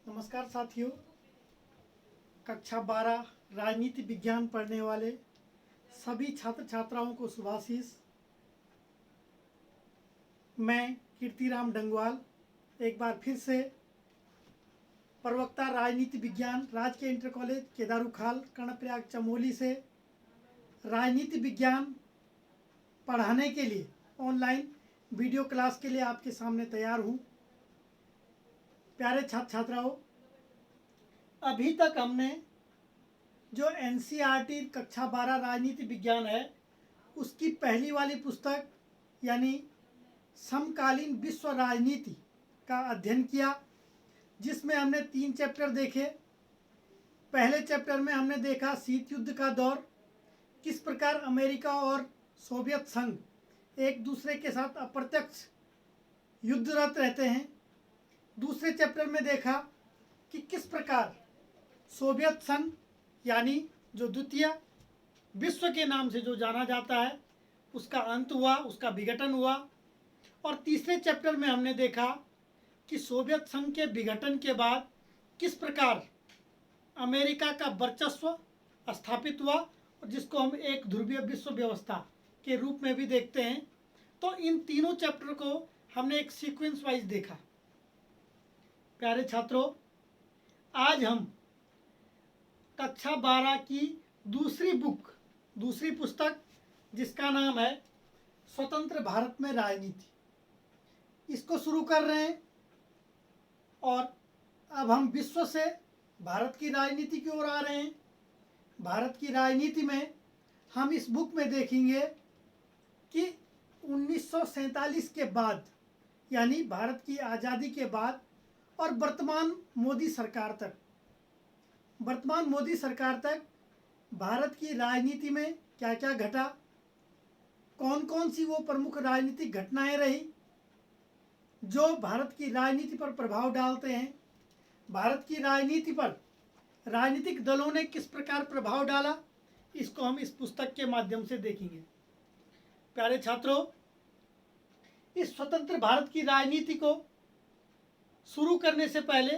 नमस्कार साथियों। कक्षा 12 राजनीति विज्ञान पढ़ने वाले सभी छात्र छात्राओं को शुभाशीष। मैं कीर्तिराम डंगवाल एक बार फिर से प्रवक्ता राजनीति विज्ञान राजकीय इंटर कॉलेज केदारुखाल कर्णप्रयाग चमोली से राजनीति विज्ञान पढ़ाने के लिए ऑनलाइन वीडियो क्लास के लिए आपके सामने तैयार हूँ। प्यारे छात्र छात्राओं, अभी तक हमने जो एनसीईआरटी कक्षा 12 राजनीति विज्ञान है उसकी पहली वाली पुस्तक यानी समकालीन विश्व राजनीति का अध्ययन किया, जिसमें हमने 3 चैप्टर देखे। पहले चैप्टर में हमने देखा शीत युद्ध का दौर, किस प्रकार अमेरिका और सोवियत संघ एक दूसरे के साथ अप्रत्यक्ष युद्धरत रहते हैं। दूसरे चैप्टर में देखा कि किस प्रकार सोवियत संघ यानी जो द्वितीय विश्व के नाम से जो जाना जाता है उसका अंत हुआ, उसका विघटन हुआ। और तीसरे चैप्टर में हमने देखा कि सोवियत संघ के विघटन के बाद किस प्रकार अमेरिका का वर्चस्व स्थापित हुआ, और जिसको हम एक ध्रुवीय विश्व व्यवस्था के रूप में भी देखते हैं। तो इन तीनों चैप्टर को हमने एक सीक्वेंस वाइज देखा। प्यारे छात्रों, आज हम कक्षा 12 की दूसरी पुस्तक जिसका नाम है स्वतंत्र भारत में राजनीति, इसको शुरू कर रहे हैं। और अब हम विश्व से भारत की राजनीति की ओर आ रहे हैं। भारत की राजनीति में हम इस बुक में देखेंगे कि 1947 के बाद यानी भारत की आज़ादी के बाद और वर्तमान मोदी सरकार तक भारत की राजनीति में क्या क्या घटा, कौन कौन सी वो प्रमुख राजनीतिक घटनाएं रही जो भारत की राजनीति पर प्रभाव डालते हैं। भारत की राजनीति पर राजनीतिक दलों ने किस प्रकार प्रभाव डाला, इसको हम इस पुस्तक के माध्यम से देखेंगे। प्यारे छात्रों, इस स्वतंत्र भारत की राजनीति को शुरू करने से पहले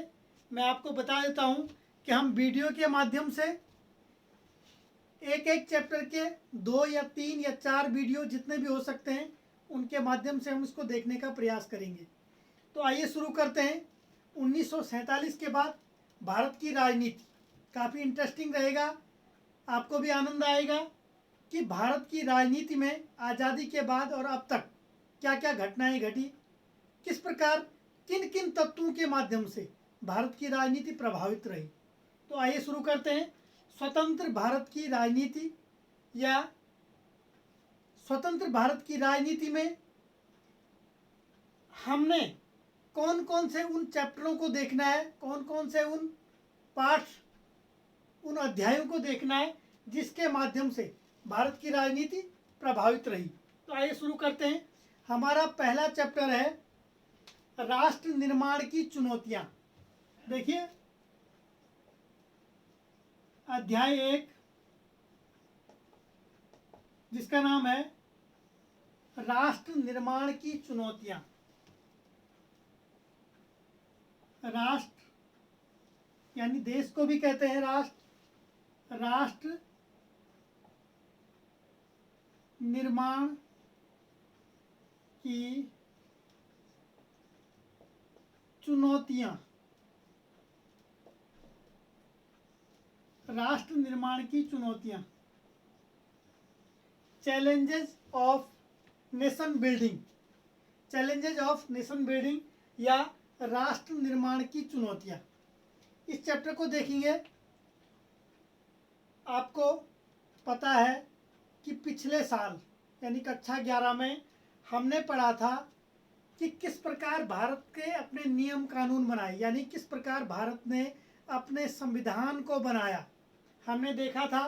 मैं आपको बता देता हूं कि हम वीडियो के माध्यम से एक एक चैप्टर के 2 या 3 या 4 वीडियो जितने भी हो सकते हैं उनके माध्यम से हम इसको देखने का प्रयास करेंगे। तो आइए शुरू करते हैं। 1947 के बाद भारत की राजनीति काफ़ी इंटरेस्टिंग रहेगा, आपको भी आनंद आएगा कि भारत की राजनीति में आज़ादी के बाद और अब तक क्या क्या घटनाएं घटी, किस प्रकार किन किन तत्वों के माध्यम से भारत की राजनीति प्रभावित रही। तो आइए शुरू करते हैं। स्वतंत्र भारत की राजनीति या स्वतंत्र भारत की राजनीति में हमने कौन कौन से उन चैप्टरों को देखना है, कौन कौन से उन पाठ उन अध्यायों को देखना है जिसके माध्यम से भारत की राजनीति प्रभावित रही। तो आइए शुरू करते हैं। हमारा पहला चैप्टर है राष्ट्र निर्माण की चुनौतियां। देखिए, अध्याय 1 जिसका नाम है राष्ट्र निर्माण की चुनौतियां। राष्ट्र यानी देश को भी कहते हैं राष्ट्र निर्माण की चुनौतियां। राष्ट्र निर्माण की चुनौतियां, challenges of nation building, challenges of nation building या राष्ट्र निर्माण की चुनौतियां। इस चैप्टर को देखेंगे। आपको पता है कि पिछले साल यानी कक्षा 11 में हमने पढ़ा था कि किस प्रकार भारत के अपने नियम कानून बनाए, यानी किस प्रकार भारत ने अपने संविधान को बनाया। हमने देखा था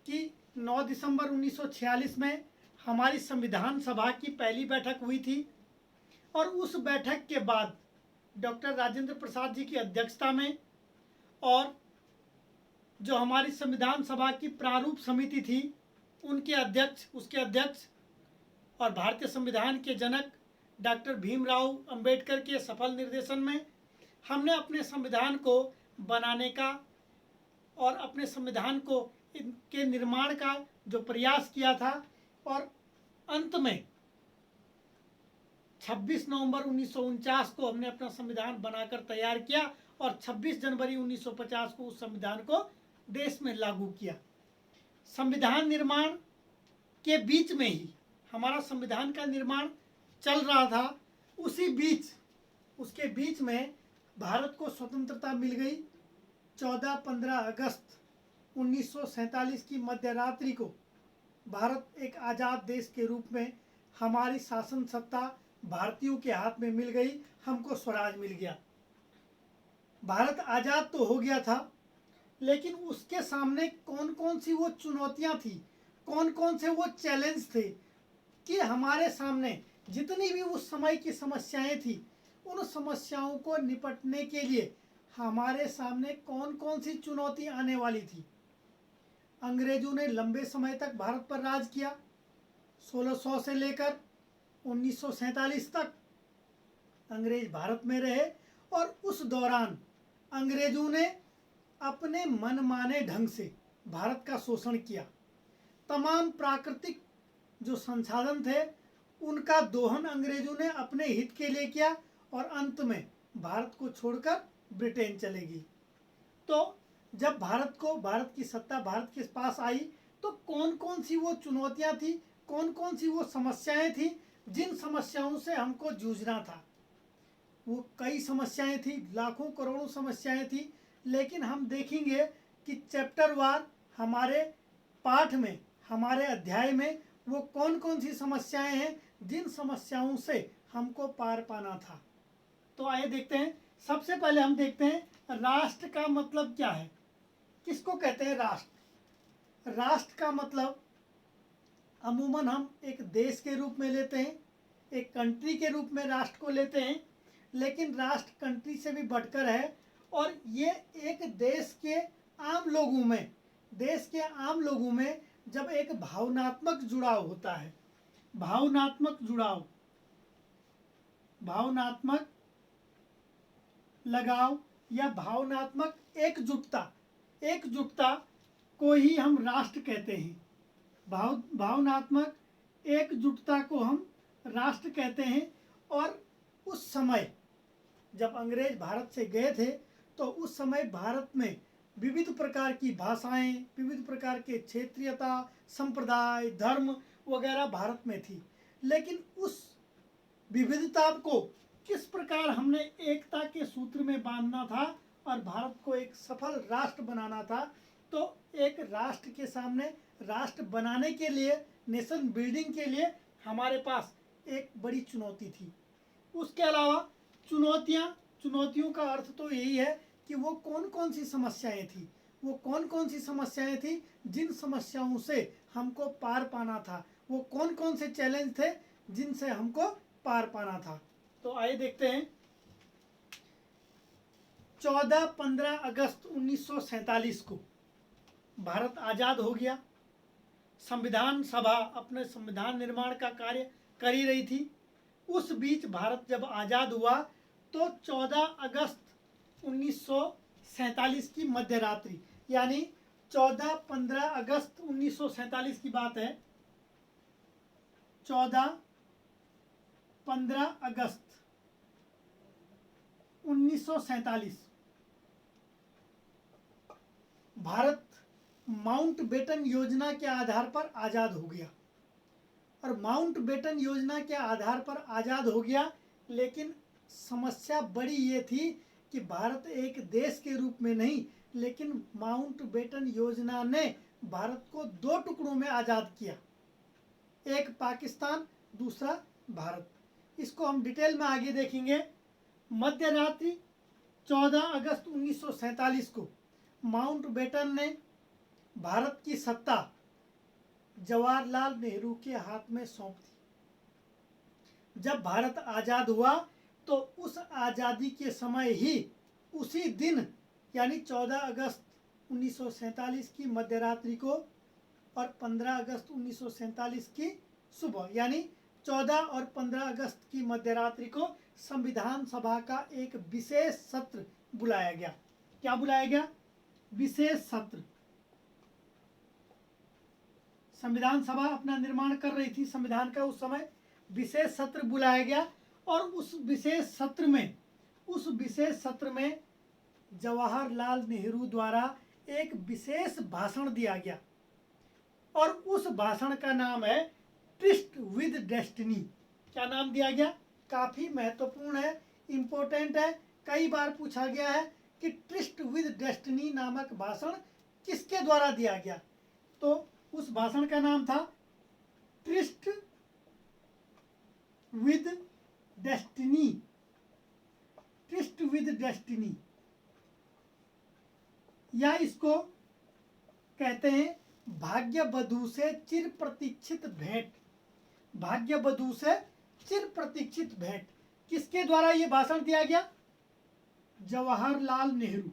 कि 9 दिसंबर 1946 में हमारी संविधान सभा की पहली बैठक हुई थी, और उस बैठक के बाद डॉक्टर राजेंद्र प्रसाद जी की अध्यक्षता में और जो हमारी संविधान सभा की प्रारूप समिति थी उसके अध्यक्ष और भारतीय संविधान के जनक डॉक्टर भीमराव अंबेडकर के सफल निर्देशन में हमने अपने संविधान को बनाने का और अपने संविधान को के निर्माण का जो प्रयास किया था, और अंत में 26 नवंबर 1949 को हमने अपना संविधान बनाकर तैयार किया और 26 जनवरी 1950 को उस संविधान को देश में लागू किया। संविधान निर्माण के बीच में ही हमारा संविधान का निर्माण चल रहा था। उसके बीच में भारत को स्वतंत्रता मिल गई। 14-15 अगस्त 1947 की मध्य रात्रि को भारत एक आज़ाद देश के रूप में, हमारी शासन सत्ता भारतीयों के हाथ में मिल गई, हमको स्वराज मिल गया। भारत आज़ाद तो हो गया था, लेकिन उसके सामने कौन कौन सी वो चुनौतियां थी, कौन कौन से वो चैलेंज थे कि हमारे सामने जितनी भी उस समय की समस्याएं थी, उन समस्याओं को निपटने के लिए हमारे सामने कौन कौन सी चुनौती आने वाली थी। अंग्रेजों ने लंबे समय तक भारत पर राज किया। 1600 से लेकर 1947 तक अंग्रेज भारत में रहे, और उस दौरान अंग्रेजों ने अपने मनमाने ढंग से भारत का शोषण किया। तमाम प्राकृतिक जो संसाधन थे उनका दोहन अंग्रेजों ने अपने हित के लिए किया, और अंत में भारत को छोड़कर ब्रिटेन चलेगी। तो जब भारत की सत्ता भारत के पास आई, तो कौन कौन सी वो चुनौतियां थी, कौन कौन सी वो समस्याएं थी, जिन समस्याओं से हमको जूझना था। वो कई समस्याएं थी, लाखों करोड़ों समस्याएं थी, लेकिन हम देखेंगे कि चैप्टर वार हमारे पाठ में, हमारे अध्याय में वो कौन कौन सी समस्याएं हैं जिन समस्याओं से हमको पार पाना था। तो आइए देखते हैं। सबसे पहले हम देखते हैं राष्ट्र का मतलब क्या है, किसको कहते हैं राष्ट्र। राष्ट्र का मतलब अमूमन हम एक देश के रूप में लेते हैं, एक कंट्री के रूप में राष्ट्र को लेते हैं, लेकिन राष्ट्र कंट्री से भी बढ़कर है, और ये एक देश के आम लोगों में जब एक भावनात्मक जुड़ाव होता है, भावनात्मक जुड़ाव, भावनात्मक लगाव या भावनात्मक एकजुटता को ही हम राष्ट्र कहते हैं। भावनात्मक एकजुटता को हम राष्ट्र कहते हैं। और उस समय जब अंग्रेज भारत से गए थे, तो उस समय भारत में विविध प्रकार की भाषाएं, विविध प्रकार के क्षेत्रीयता, संप्रदाय, धर्म वगैरह भारत में थी, लेकिन उस विविधता को किस प्रकार हमने एकता के सूत्र में बांधना था और भारत को एक सफल राष्ट्र बनाना था। तो एक राष्ट्र के सामने, राष्ट्र बनाने के लिए, नेशन बिल्डिंग के लिए हमारे पास एक बड़ी चुनौती थी। उसके अलावा चुनौतियों का अर्थ तो यही है कि वो कौन कौन सी समस्याएं थी, वो कौन कौन सी समस्याएं थी जिन समस्याओं से हमको पार पाना था, वो कौन कौन से चैलेंज थे जिनसे हमको पार पाना था। तो आइए देखते हैं। 14-15 अगस्त 1947 को भारत आज़ाद हो गया। संविधान सभा अपने संविधान निर्माण का कार्य कर ही रही थी। उस बीच भारत जब आज़ाद हुआ, तो 14 अगस्त 1947 की मध्य रात्रि, यानी 14-15 अगस्त 1947 की बात है। 14-15 अगस्त 1947 भारत माउंटबेटन योजना के आधार पर आज़ाद हो गया। और माउंटबेटन योजना के आधार पर आज़ाद हो गया, लेकिन समस्या बड़ी ये थी कि भारत एक देश के रूप में नहीं, लेकिन माउंटबेटन योजना ने भारत को 2 टुकड़ों में आज़ाद किया, एक पाकिस्तान, दूसरा भारत। इसको हम डिटेल में आगे देखेंगे। मध्य रात्रि 14 अगस्त 1947 को माउंटबेटन ने भारत की सत्ता जवाहरलाल नेहरू के हाथ में सौंप दी। जब भारत आज़ाद हुआ, तो उस आज़ादी के समय ही, उसी दिन यानी 14 अगस्त 1947 की मध्य रात्रि को और 15 अगस्त 1947 की सुबह, यानी 14 और 15 अगस्त की मध्य रात्रि को संविधान सभा का एक विशेष सत्र बुलाया गया। क्या बुलाया गया? विशेष सत्र। संविधान सभा अपना निर्माण कर रही थी संविधान का, उस समय विशेष सत्र बुलाया गया और उस विशेष सत्र में जवाहरलाल नेहरू द्वारा एक विशेष भाषण दिया गया और उस भाषण का नाम है ट्रिस्ट विद डेस्टिनी। क्या नाम दिया गया? काफी महत्वपूर्ण है, इंपॉर्टेंट है, कई बार पूछा गया है कि ट्रिस्ट विद डेस्टिनी नामक भाषण किसके द्वारा दिया गया। तो उस भाषण का नाम था tourist with destiny. Tourist with destiny, या इसको कहते हैं भाग्य बधू से चिर प्रतीक्षित भेंट। भाग्य बधू से चिर प्रतीक्षित भेंट किसके द्वारा ये भाषण दिया गया? जवाहरलाल नेहरू।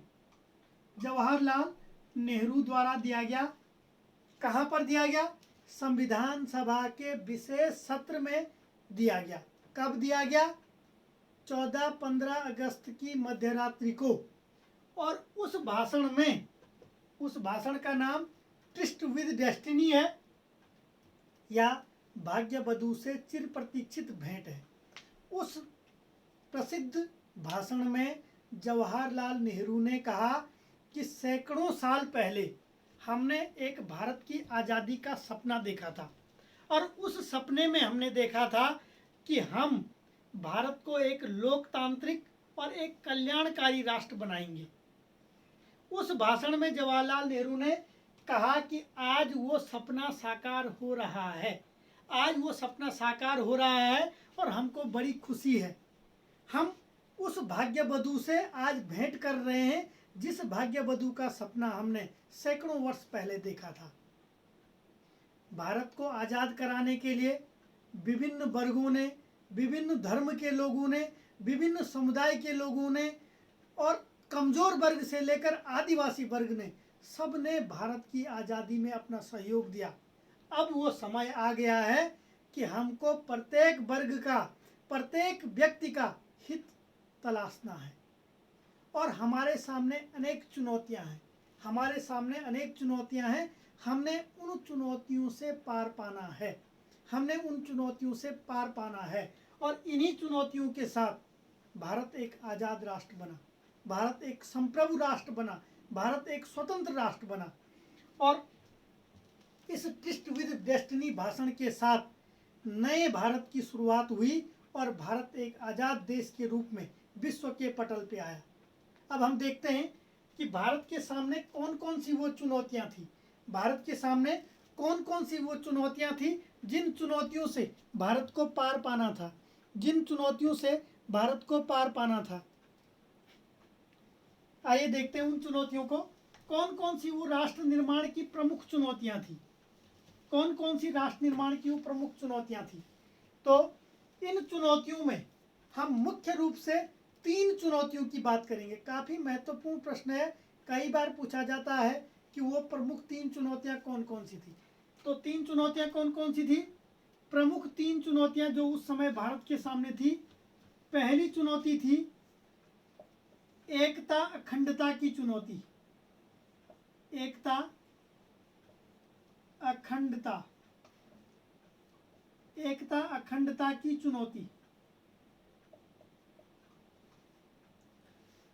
जवाहरलाल नेहरू द्वारा दिया गया। कहाँ पर दिया गया? संविधान सभा के विशेष सत्र में दिया गया। कब दिया गया? 14-15 अगस्त की मध्यरात्रि को। और उस भाषण का नाम ट्रिस्ट विद डेस्टिनी है या भाग्य बधू से चिर प्रतीक्षित भेंट है। उस प्रसिद्ध भाषण में जवाहरलाल नेहरू ने कहा कि सैकड़ों साल पहले हमने एक भारत की आज़ादी का सपना देखा था और उस सपने में हमने देखा था कि हम भारत को एक लोकतांत्रिक और एक कल्याणकारी राष्ट्र बनाएंगे। उस भाषण में जवाहरलाल नेहरू ने कहा कि आज वो सपना साकार हो रहा है। आज वो सपना साकार हो रहा है और हमको बड़ी खुशी है। हम उस भाग्य बधू से आज भेंट कर रहे हैं जिस भाग्य बधू का सपना हमने सैकड़ों वर्ष पहले देखा था। भारत को आज़ाद कराने के लिए विभिन्न वर्गों ने, विभिन्न धर्म के लोगों ने, विभिन्न समुदाय के लोगों ने और कमजोर वर्ग से लेकर आदिवासी वर्ग ने, सब ने भारत की आज़ादी में अपना सहयोग दिया। अब वो समय आ गया है कि हमको प्रत्येक वर्ग का, प्रत्येक व्यक्ति का हित तलाशना है और हमारे सामने अनेक चुनौतियां हैं। हमारे सामने अनेक चुनौतियां हैं। हमने उन चुनौतियों से पार पाना है। हमने उन चुनौतियों से पार पाना है और इन्हीं चुनौतियों के साथ भारत एक आज़ाद राष्ट्र बना, भारत एक संप्रभु राष्ट्र बना, भारत एक स्वतंत्र राष्ट्र बना। और इस ट्रिस्ट विद डेस्टिनी भाषण के साथ नए भारत की शुरुआत हुई और भारत एक आज़ाद देश के रूप में विश्व के पटल पे आया। अब हम देखते हैं कि भारत के सामने कौन कौन सी वो चुनौतियां थी। भारत के सामने कौन कौन सी वो चुनौतियां थी जिन चुनौतियों से भारत को पार पाना था, जिन चुनौतियों से भारत को पार पाना था। आइए देखते हैं उन चुनौतियों को। कौन कौन सी वो राष्ट्र निर्माण की प्रमुख चुनौतियां थी, कौन कौन सी राष्ट्र निर्माण की वो प्रमुख चुनौतियां थी। तो इन चुनौतियों में हम मुख्य रूप से 3 चुनौतियों की बात करेंगे। काफ़ी महत्वपूर्ण प्रश्न है, कई बार पूछा जाता है कि वो प्रमुख 3 चुनौतियां कौन कौन सी थी। तो 3 चुनौतियां कौन कौन सी थी? प्रमुख 3 चुनौतियां जो उस समय भारत के सामने थी। पहली चुनौती थी एकता अखंडता की चुनौती। एकता अखंडता, एकता अखंडता की चुनौती।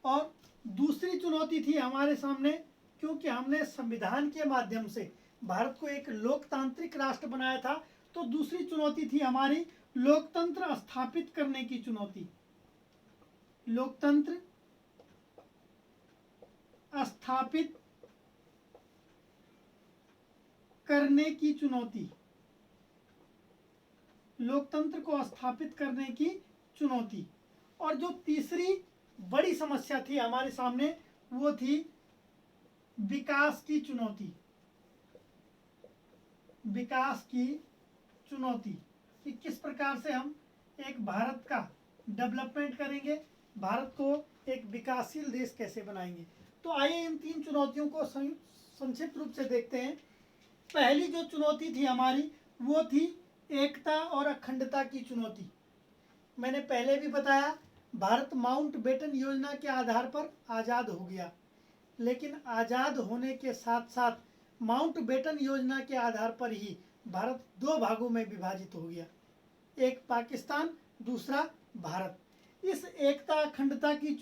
और दूसरी चुनौती थी हमारे सामने, क्योंकि हमने संविधान के माध्यम से भारत को एक लोकतांत्रिक राष्ट्र बनाया था, तो दूसरी चुनौती थी हमारी लोकतंत्र स्थापित करने की चुनौती। लोकतंत्र स्थापित करने की चुनौती। लोकतंत्र को स्थापित करने की चुनौती। और जो तीसरी बड़ी समस्या थी हमारे सामने वो थी विकास की चुनौती। विकास की चुनौती कि किस प्रकार से हम एक भारत का डेवलपमेंट करेंगे, भारत को एक विकासशील देश कैसे बनाएंगे। तो आइए इन 3 चुनौतियों को संक्षिप्त रूप से देखते हैं। पहली जो चुनौती थी हमारी वो थी एकता और अखंडता की चुनौती। मैंने पहले भी बताया, भारत माउंटबेटन योजना के आधार पर आज़ाद हो गया, लेकिन आज़ाद होने के साथ साथ माउंटबेटन योजना के आधार पर ही भारत दो भागों में विभाजित हो गया, एक पाकिस्तान, दूसरा भारत। इस एकता अखंडता की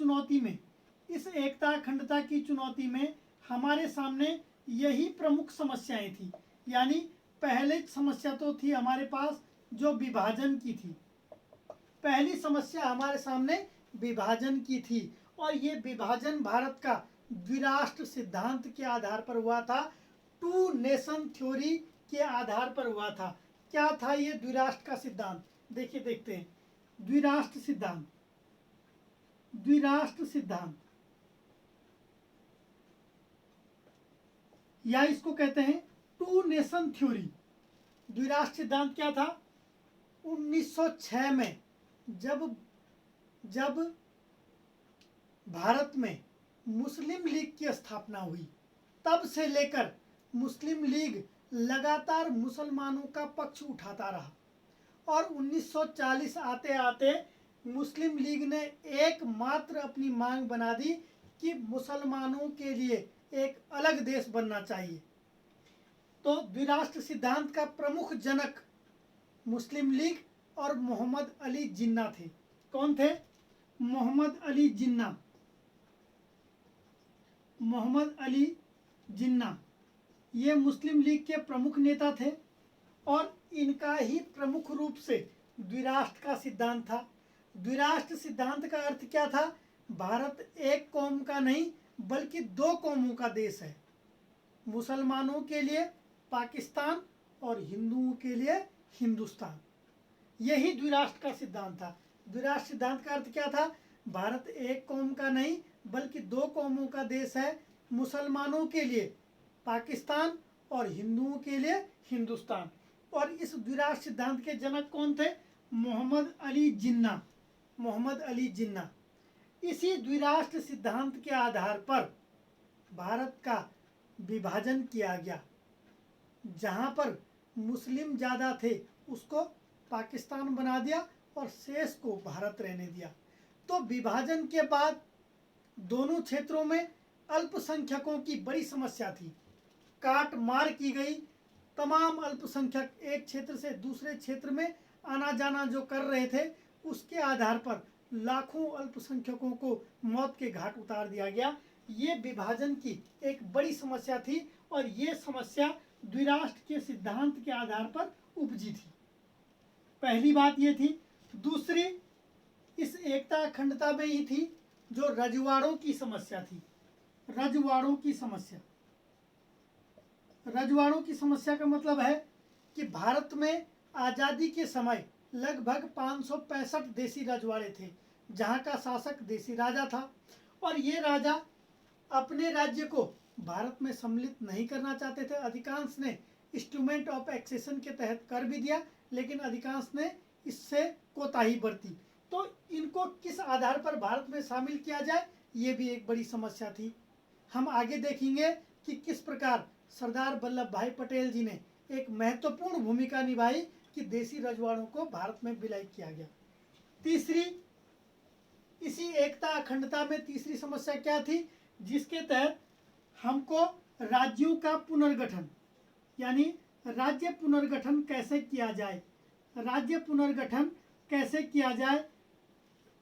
चुनौती में हमारे सामने यही प्रमुख समस्याएं थी। यानी पहले समस्या तो थी हमारे पास जो विभाजन की थी, पहली समस्या हमारे सामने विभाजन की थी, और ये विभाजन भारत का द्विराष्ट्र सिद्धांत के आधार पर हुआ था, टू नेशन थ्योरी के आधार पर हुआ था। क्या था ये द्विराष्ट्र का सिद्धांत? देखिए, देखते हैं। द्विराष्ट्र सिद्धांत या इसको कहते हैं टू नेशन थ्योरी। द्विराष्ट्र सिद्धांत क्या था? 1906 में जब भारत में मुस्लिम लीग की स्थापना हुई, तब से लेकर मुस्लिम लीग लगातार मुसलमानों का पक्ष उठाता रहा, और 1940 आते आते मुस्लिम लीग ने एकमात्र अपनी मांग बना दी कि मुसलमानों के लिए एक अलग देश बनना चाहिए। तो द्विराष्ट्र सिद्धांत का प्रमुख जनक मुस्लिम लीग और मोहम्मद अली जिन्ना थे। कौन थे? मोहम्मद अली जिन्ना ये मुस्लिम लीग के प्रमुख नेता थे, और इनका ही प्रमुख रूप से द्विराष्ट्र का सिद्धांत था। द्विराष्ट्र सिद्धांत का अर्थ क्या था? भारत एक कौम का नहीं बल्कि दो कौमों का देश है, मुसलमानों के लिए पाकिस्तान और हिंदुओं के लिए हिंदुस्तान। यही द्विराष्ट्र का सिद्धांत था। द्विराष्ट्र सिद्धांत का अर्थ क्या था? भारत एक कौम का नहीं बल्कि दो कौमों का देश है, मुसलमानों के लिए पाकिस्तान और हिंदुओं के लिए हिंदुस्तान। और इस द्विराष्ट्र सिद्धांत के जनक कौन थे? मोहम्मद अली जिन्ना। इसी द्विराष्ट्र सिद्धांत के आधार पर भारत का विभाजन किया गया। जहां पर मुस्लिम ज़्यादा थे उसको पाकिस्तान बना दिया और शेष को भारत रहने दिया। तो विभाजन के बाद दोनों क्षेत्रों में अल्पसंख्यकों की बड़ी समस्या थी, काट मार की गई। तमाम अल्पसंख्यक एक क्षेत्र से दूसरे क्षेत्र में आना जाना जो कर रहे थे, उसके आधार पर लाखों अल्पसंख्यकों को मौत के घाट उतार दिया गया। ये विभाजन की एक बड़ी समस्या थी, और ये समस्या द्विराष्ट्र के सिद्धांत के आधार पर उपजी थी। पहली बात ये थी। दूसरी, इस एकता अखंडता में ही थी जो रजवाड़ों की समस्या थी। रजवाड़ों की समस्या का मतलब है कि भारत में आज़ादी के समय लगभग 565 देसी रजवाड़े थे, जहाँ का शासक देसी राजा था, और ये राजा अपने राज्य को भारत में सम्मिलित नहीं करना चाहते थे। अधिकांश ने इंस्ट्रूमेंट ऑफ एक्सेशन के तहत कर भी दिया, लेकिन अधिकांश ने इससे कोताही बरती। तो इनको किस आधार पर भारत में शामिल किया जाए, ये भी एक बड़ी समस्या थी। हम आगे देखेंगे कि किस प्रकार सरदार वल्लभ भाई पटेल जी ने एक महत्वपूर्ण भूमिका निभाई कि देसी रजवाड़ों को भारत में विलय किया गया। तीसरी, इसी एकता अखंडता में तीसरी समस्या क्या थी? जिसके तहत हमको राज्यों का पुनर्गठन, यानी राज्य पुनर्गठन कैसे किया जाए,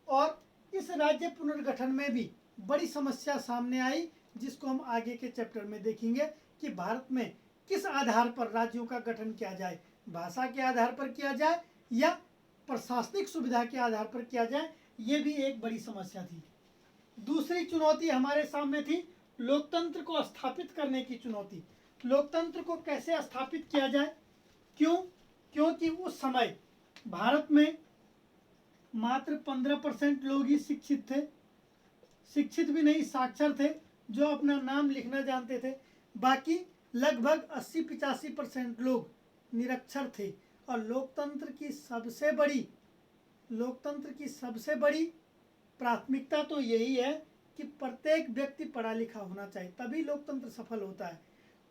और इस राज्य पुनर्गठन में भी बड़ी समस्या सामने आई, जिसको हम आगे के चैप्टर में देखेंगे कि भारत में किस आधार पर राज्यों का गठन किया जाए, भाषा के आधार पर किया जाए या प्रशासनिक सुविधा के आधार पर किया जाए। ये भी एक बड़ी समस्या थी। दूसरी चुनौती हमारे सामने थी लोकतंत्र को स्थापित करने की चुनौती। लोकतंत्र को कैसे स्थापित किया जाए? क्योंकि उस समय भारत में मात्र 15% लोग ही शिक्षित थे, शिक्षित भी नहीं, साक्षर थे, जो अपना नाम लिखना जानते थे। बाकी लगभग 80-85% लोग निरक्षर थे। और लोकतंत्र की सबसे बड़ी प्राथमिकता तो यही है कि प्रत्येक व्यक्ति पढ़ा लिखा होना चाहिए, तभी लोकतंत्र सफल होता है।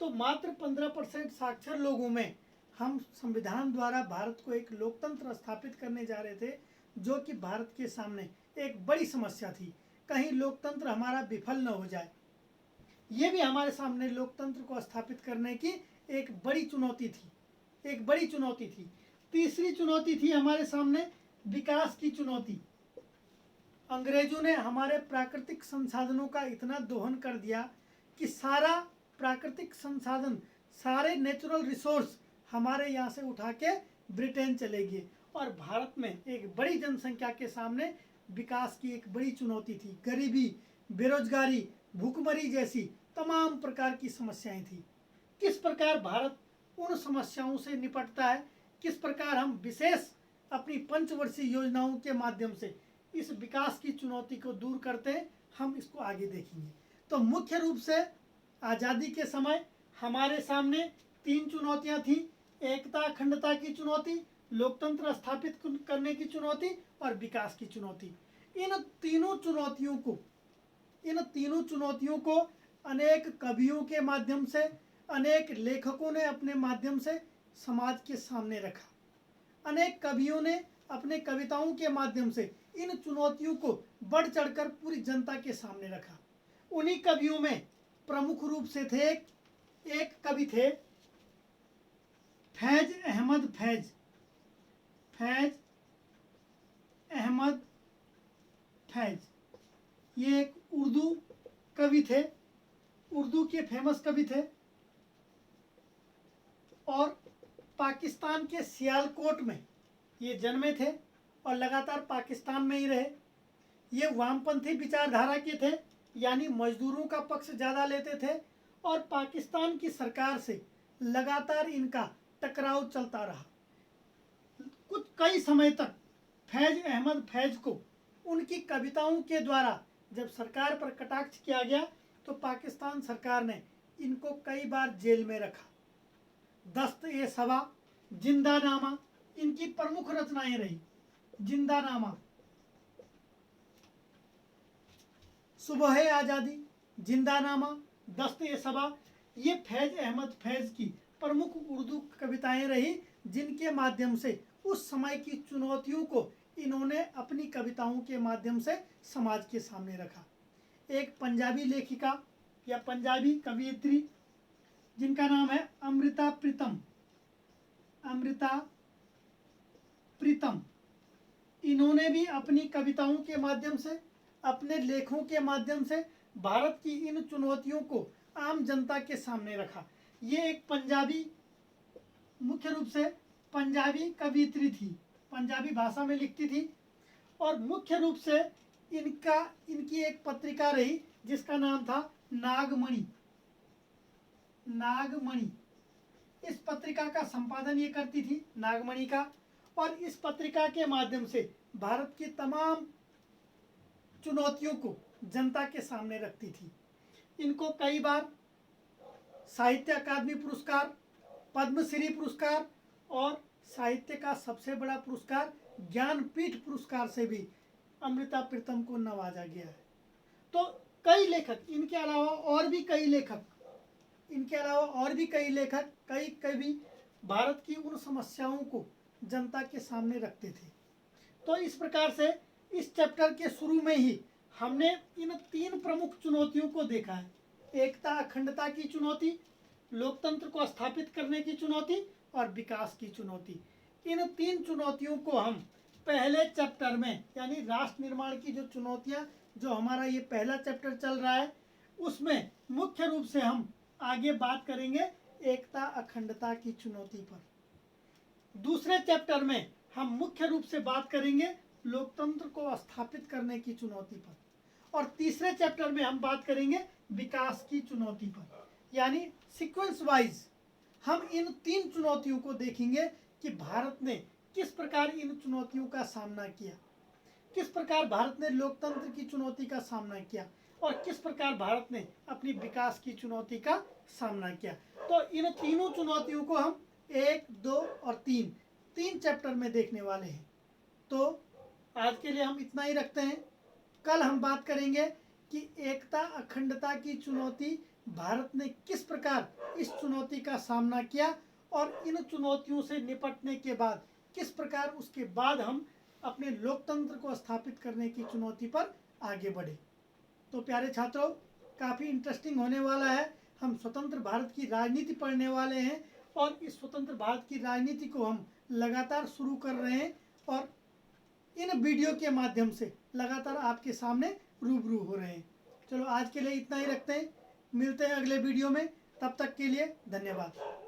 तो मात्र 15% साक्षर लोगों में हम संविधान द्वारा भारत को एक लोकतंत्र स्थापित करने जा रहे थे, जो कि भारत के सामने एक बड़ी समस्या थी। कहीं लोकतंत्र हमारा विफल न हो जाए, ये भी हमारे सामने लोकतंत्र को स्थापित करने की एक बड़ी चुनौती थी। तीसरी चुनौती थी हमारे सामने विकास की चुनौती। अंग्रेजों ने हमारे प्राकृतिक संसाधनों का इतना दोहन कर दिया कि सारा प्राकृतिक संसाधन, सारे नेचुरल रिसोर्स हमारे यहाँ से उठा के ब्रिटेन चले गए और भारत में एक बड़ी जनसंख्या के सामने विकास की एक बड़ी चुनौती थी। गरीबी, बेरोजगारी, भूखमरी जैसी तमाम प्रकार की समस्याएं थी। किस प्रकार भारत उन समस्याओं से निपटता है, किस प्रकार हम विशेष अपनी पंचवर्षीय योजनाओं के माध्यम से इस विकास की चुनौती को दूर करते हैं, हम इसको आगे देखेंगे। तो मुख्य रूप से आज़ादी के समय हमारे सामने 3 चुनौतियां थी। एकता अखंडता की चुनौती, लोकतंत्र स्थापित करने की चुनौती और विकास की चुनौती। इन तीनों चुनौतियों को अनेक कवियों के माध्यम से, अनेक लेखकों ने अपने माध्यम से समाज के सामने रखा। अनेक कवियों ने अपने कविताओं के माध्यम से इन चुनौतियों को बढ़ चढ़कर पूरी जनता के सामने रखा। उन्हीं कवियों में प्रमुख रूप से थे, एक कवि थे फैज अहमद फैज। ये एक उर्दू कवि थे, उर्दू के फेमस कवि थे और पाकिस्तान के सियालकोट में ये जन्मे थे और लगातार पाकिस्तान में ही रहे। ये वामपंथी विचारधारा के थे, यानी मजदूरों का पक्ष ज़्यादा लेते थे और पाकिस्तान की सरकार से लगातार इनका टकराव चलता रहा। कई समय तक फैज अहमद फैज को उनकी कविताओं के द्वारा जब सरकार पर कटाक्ष किया गया तो पाकिस्तान सरकार ने इनको कई बार जेल में रखा। दस्त-ए-सबा, जिंदानामा इनकी प्रमुख रचनाएं रही। जिंदानामा, सुबह आज़ादी, जिंदानामा, दस्त-ए-सबा, ये फैज अहमद फैज की प्रमुख उर्दू कविताएं रही, जिनके माध्यम से उस समय की चुनौतियों को इन्होंने अपनी कविताओं के माध्यम से समाज के सामने रखा। एक पंजाबी लेखिका या पंजाबी कवियत्री जिनका नाम है अमृता प्रीतम, इन्होंने भी अपनी कविताओं के माध्यम से, अपने लेखों के माध्यम से भारत की इन चुनौतियों को आम जनता के सामने रखा। ये एक पंजाबी, मुख्य रूप से पंजाबी कवियत्री थी, पंजाबी भाषा में लिखती थी और मुख्य रूप से इनकी एक पत्रिका रही जिसका नाम था नागमणि। इस पत्रिका का संपादन ये करती थी, नागमणि का, और इस पत्रिका के माध्यम से भारत की तमाम चुनौतियों को जनता के सामने रखती थी। इनको कई बार साहित्य अकादमी पुरस्कार, पद्मश्री पुरस्कार और साहित्य का सबसे बड़ा पुरस्कार ज्ञानपीठ पुरस्कार से भी अमृता प्रीतम को नवाजा गया है। तो कई लेखक, इनके अलावा और भी कई लेखक, कई कवि भारत की उन समस्याओं को जनता के सामने रखते थे। तो इस प्रकार से इस चैप्टर के शुरू में ही हमने इन 3 प्रमुख चुनौतियों को देखा है। एकता अखंडता की चुनौती, लोकतंत्र को स्थापित करने की चुनौती और विकास की चुनौती। इन 3 चुनौतियों को हम पहले चैप्टर में, यानी राष्ट्र निर्माण की जो चुनौतियां, जो हमारा ये पहला चैप्टर चल रहा है, उसमें मुख्य रूप से हम आगे बात करेंगे एकता अखंडता की चुनौती पर। दूसरे चैप्टर में हम मुख्य रूप से बात करेंगे लोकतंत्र को स्थापित करने की चुनौती पर और तीसरे चैप्टर में हम बात करेंगे विकास की चुनौती पर। यानी सीक्वेंस वाइज हम इन 3 चुनौतियों को देखेंगे कि भारत ने किस प्रकार इन चुनौतियों का सामना किया, किस प्रकार भारत ने लोकतंत्र की चुनौती का सामना किया और किस प्रकार भारत ने अपनी विकास की चुनौती का सामना किया। तो इन तीनों चुनौतियों को हम 1, 2 और 3 चैप्टर में देखने वाले हैं। तो आज के लिए हम इतना ही रखते हैं। कल हम बात करेंगे कि एकता अखंडता की चुनौती, भारत ने किस प्रकार इस चुनौती का सामना किया और इन चुनौतियों से निपटने के बाद किस प्रकार उसके बाद हम अपने लोकतंत्र को स्थापित करने की चुनौती पर आगे बढ़े। तो प्यारे छात्रों, काफ़ी इंटरेस्टिंग होने वाला है। हम स्वतंत्र भारत की राजनीति पढ़ने वाले हैं और इस स्वतंत्र भारत की राजनीति को हम लगातार शुरू कर रहे हैं और इन वीडियो के माध्यम से लगातार आपके सामने रूबरू हो रहे हैं। चलो आज के लिए इतना ही रखते हैं, मिलते हैं अगले वीडियो में, तब तक के लिए धन्यवाद।